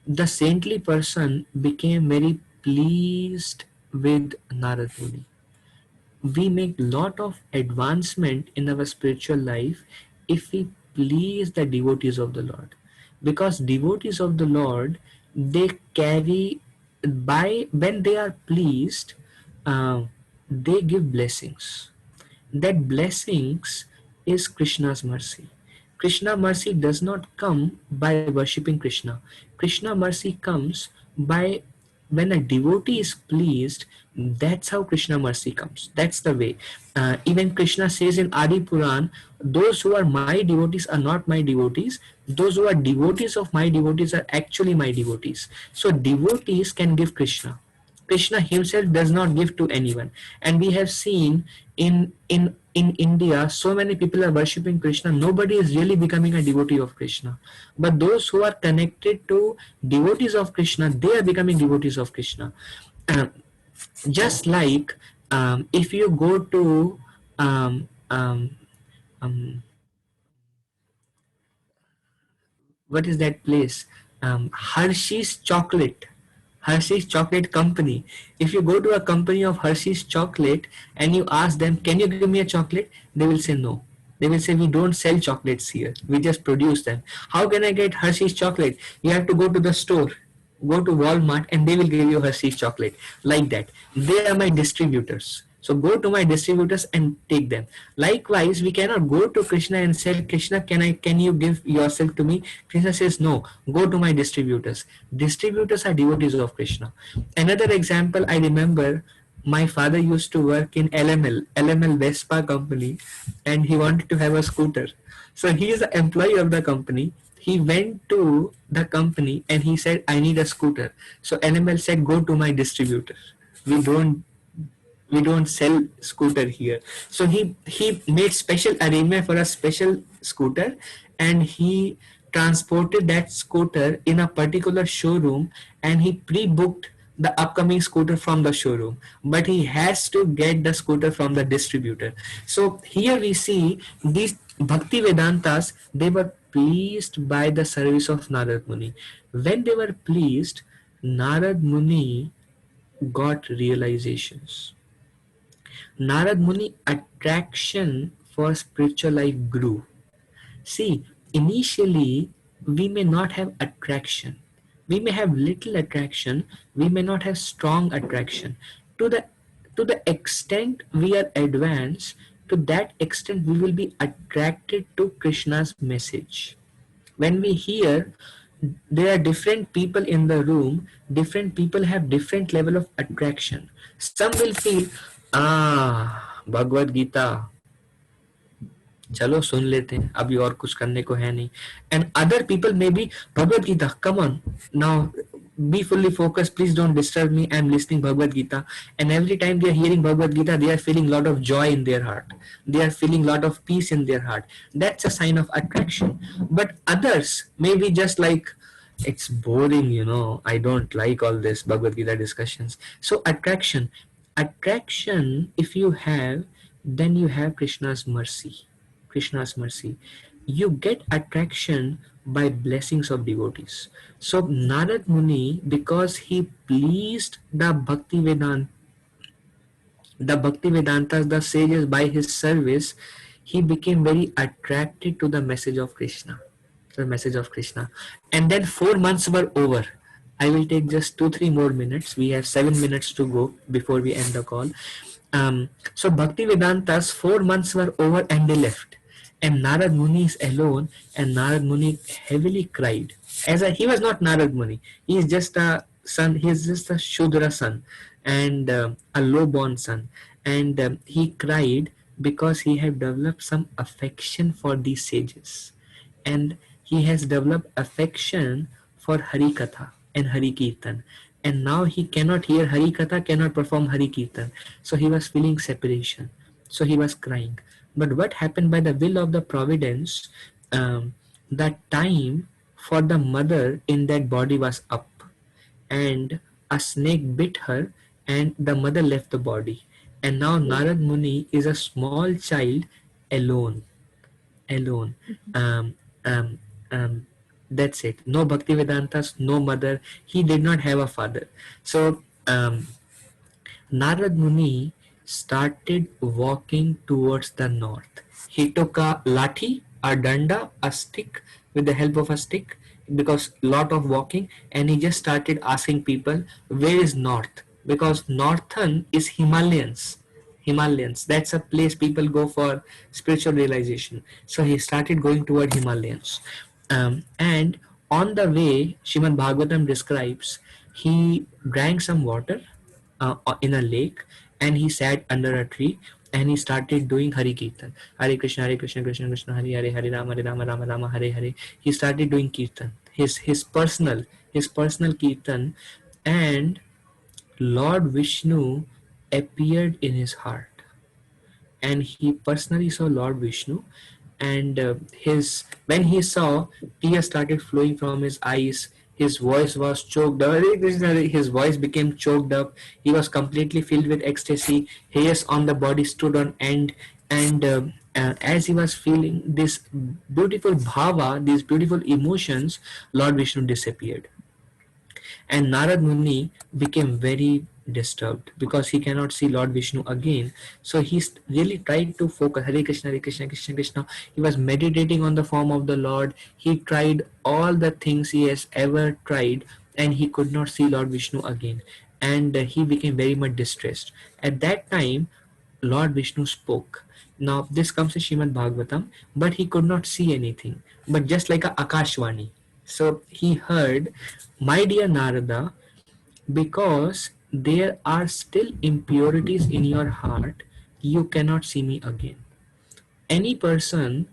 the saintly person became very pleased with Narad Muni. We make lot of advancement in our spiritual life if we please the devotees of the Lord, because devotees of the Lord, they carry, by when they are pleased, uh, they give blessings. That blessings is Krishna's mercy. Krishna mercy does not come by worshipping Krishna. Krishna mercy comes by when a devotee is pleased. That's how Krishna mercy comes. That's the way. Even Krishna says in Adi Puran, those who are my devotees are not my devotees. Those who are devotees of my devotees are actually my devotees. So devotees can give Krishna. Krishna himself does not give to anyone. And we have seen in India, so many people are worshipping Krishna. Nobody is really becoming a devotee of Krishna. But those who are connected to devotees of Krishna, they are becoming devotees of Krishna. Uh, just like if you go to um, um, um, what is that place? Hershey's Chocolate. Hershey's Chocolate Company. If you go to a company of Hershey's Chocolate and you ask them, can you give me a chocolate? They will say no. They will say, we don't sell chocolates here. We just produce them. How can I get Hershey's chocolate? You have to go to the store, go to Walmart, and they will give you Hershey's chocolate. Like that. They are my distributors. So go to my distributors and take them. Likewise, we cannot go to Krishna and say, Krishna, can you give yourself to me? Krishna says, no, go to my distributors. Distributors are devotees of Krishna. Another example, I remember my father used to work in LML Vespa company, and he wanted to have a scooter. So he is an employee of the company. He went to the company and he said, I need a scooter. So LML said, go to my distributor. We don't we don't sell scooter here. So he made special arrangement for a special scooter, and he transported that scooter in a particular showroom, and he pre-booked the upcoming scooter from the showroom, but he has to get the scooter from the distributor. So here we see these Bhakti Vedantas, they were pleased by the service of Narad Muni. When they were pleased, Narad Muni got realizations. Narad Muni attraction for spiritual life grew. See, initially we may not have attraction. We may have little attraction, we may not have strong attraction. To the to the extent we are advanced, to that extent we will be attracted to Krishna's message. When we hear, there are different people in the room, different people have different level of attraction. Some will feel, Bhagavad Gita, चलो सुन लेते हैं, अभी और कुछ करने को है नहीं. And other people may be, Bhagavad Gita, come on, now be fully focused, please don't disturb me, I'm listening Bhagavad Gita. And every time they are hearing Bhagavad Gita, they are feeling lot of joy in their heart. They are feeling lot of peace in their heart. That's a sign of attraction. But others may be just like, it's boring, I don't like all this Bhagavad Gita discussions. So attraction, if you have, then you have Krishna's mercy. Krishna's mercy. You get attraction by blessings of devotees. So Narad Muni, because he pleased the Bhakti Vedantas, the sages, by his service, he became very attracted to the message of Krishna. The message of Krishna. And then 4 months were over. I will take just 2-3 more minutes. We have 7 minutes to go before we end the call. So Bhaktivedanta's 4 months were over and they left. And Narad Muni is alone, and Narad Muni heavily cried. He was not Narad Muni. He is just a son. He is just a Shudra son and a low-born son. And he cried because he had developed some affection for these sages, and he has developed affection for Hari Katha and Hari Kirtan. And now he cannot hear Hari Katha, cannot perform Hari Kirtan. So he was feeling separation. So he was crying. But what happened by the will of the providence, the time for the mother in that body was up, and a snake bit her, and the mother left the body. And now Narad Muni is a small child alone alone. Um, um, um, that's it. No Bhakti Vedantas, no mother. He did not have a father. So Narad Muni started walking towards the north. He took a lathi, a danda, a stick, with the help of a stick, because lot of walking, and he just started asking people, where is north? Because northern is Himalayans. That's a place people go for spiritual realization. So he started going toward Himalayans. And on the way, Shrimad Bhagavatam describes, he drank some water in a lake, and he sat under a tree, and he started doing Hari Kirtan. Hare Krishna, Krishna Krishna, Hare Hare, Hare Rama, Rama Rama, Hare Hare. He started doing Kirtan, his personal Kirtan, and Lord Vishnu appeared in his heart, and he personally saw Lord Vishnu, and his when he saw, tears started flowing from his eyes. His voice was choked up. His voice became choked up. He was completely filled with ecstasy. Hairs on the body stood on end, and as he was feeling this beautiful bhava, these beautiful emotions, Lord Vishnu disappeared. And Narad Muni became very disturbed because he cannot see Lord Vishnu again. So he really tried to focus. Hare Krishna, Krishna Krishna. He was meditating on the form of the Lord. He tried all the things he has ever tried, and he could not see Lord Vishnu again. And he became very much distressed. At that time, Lord Vishnu spoke. Now this comes in Shrimad Bhagavatam, but he could not see anything, but just like a Akashvani. So he heard, my dear Narada, because there are still impurities in your heart, you cannot see me again. Any person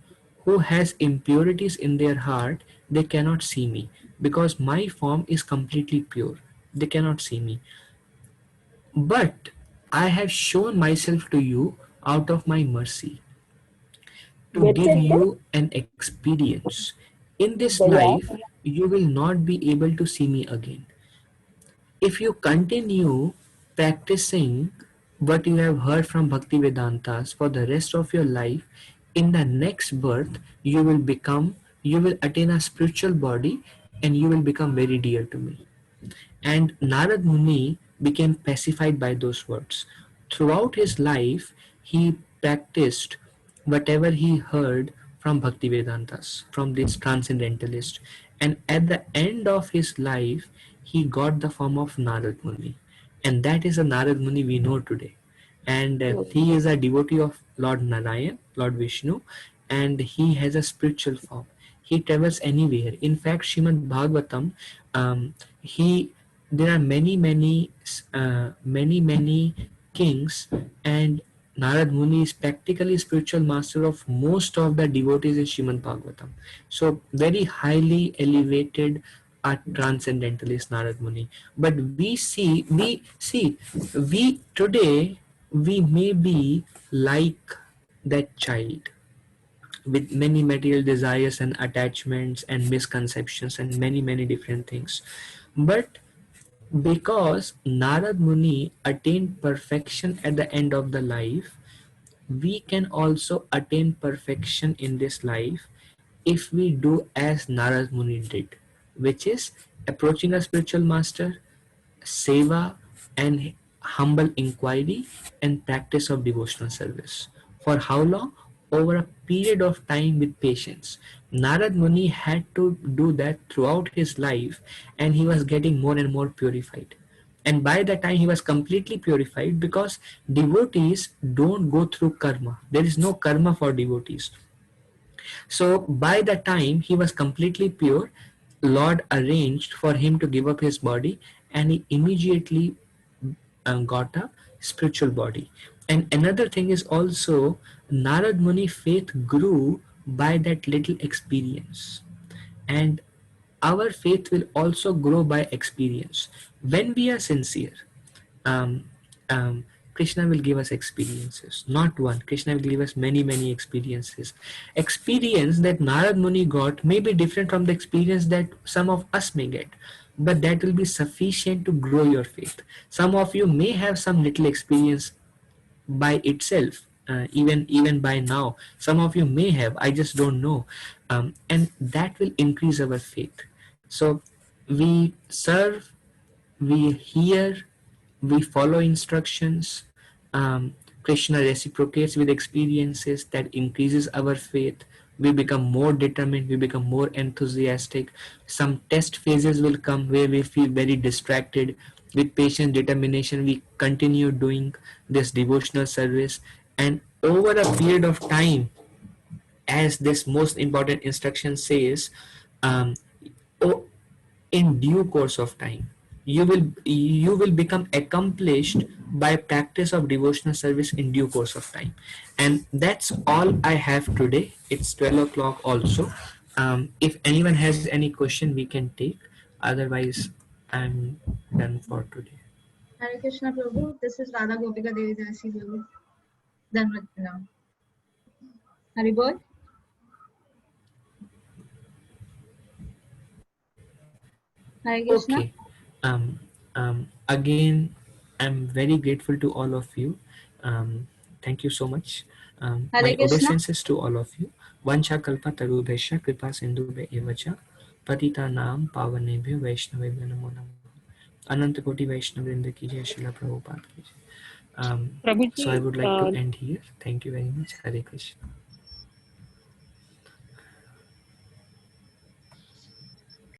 who has impurities in their heart, they cannot see me, because my form is completely pure. They cannot see me. But I have shown myself to you out of my mercy to give you an experience. In this life, you will not be able to see me again. If you continue practicing what you have heard from Bhakti Vedantas for the rest of your life, in the next birth, you will attain a spiritual body, and you will become very dear to me. And Narad Muni became pacified by those words. Throughout his life, he practiced whatever he heard from Bhaktivedantas, from this transcendentalist. And at the end of his life, he got the form of Narad Muni. And that is the Narad Muni we know today. And he is a devotee of Lord Narayan, Lord Vishnu, and he has a spiritual form. He travels anywhere. In fact, Shrimad Bhagavatam, he there are many kings, and Narad Muni is practically spiritual master of most of the devotees in Shrimad Bhagavatam. So very highly elevated a transcendentalist Narad Muni. But we today, we may be like that child with many material desires and attachments and misconceptions and many different things. But because Narad Muni attained perfection at the end of the life, we can also attain perfection in this life if we do as Narad Muni did, which is approaching a spiritual master, seva, and humble inquiry, and practice of devotional service. For how long? Over a period of time with patience. Narad Muni had to do that throughout his life, and he was getting more and more purified. And by that time he was completely purified, because devotees don't go through karma. There is no karma for devotees. So by the time he was completely pure, Lord arranged for him to give up his body, and he immediately got a spiritual body. And another thing is also, Narad Muni faith grew by that little experience. And our faith will also grow by experience. When we are sincere, um, um, Krishna will give us experiences, not one. Krishna will give us many, many experiences. Experience that Narad Muni got may be different from the experience that some of us may get, but that will be sufficient to grow your faith. Some of you may have some little experience by itself, even by now. Some of you may have, I just don't know, and that will increase our faith. So we serve, we hear, we follow instructions. Krishna reciprocates with experiences that increases our faith. We become more determined, we become more enthusiastic. Some test phases will come where we feel very distracted. With patient determination, we continue doing this devotional service, and over a period of time, as this most important instruction says, um, oh, in due course of time, you will become accomplished by practice of devotional service in due course of time. And that's all I have today. It's 12 o'clock also. If anyone has any question, we can take. Otherwise, I'm done for today. Hare Krishna Prabhu, this is Radha Gopika Devi Dasi Prabhu. Done with now. Hari Bol. Hare Krishna. Okay. Again, I'm very grateful to all of you. Thank you so much. Hare My Krishna. obeisances to all of you. Vancha kalpa tarubhesha kripa sindhubhe evacha patita naam pavanebhyo vaishnavebhyo namo namo. Anant Koti Vaishnav Vrinda ki jai, Srila Prabhupada ki jai. So I Prabhuji, would like to end here. Thank you very much. Hare Krishna.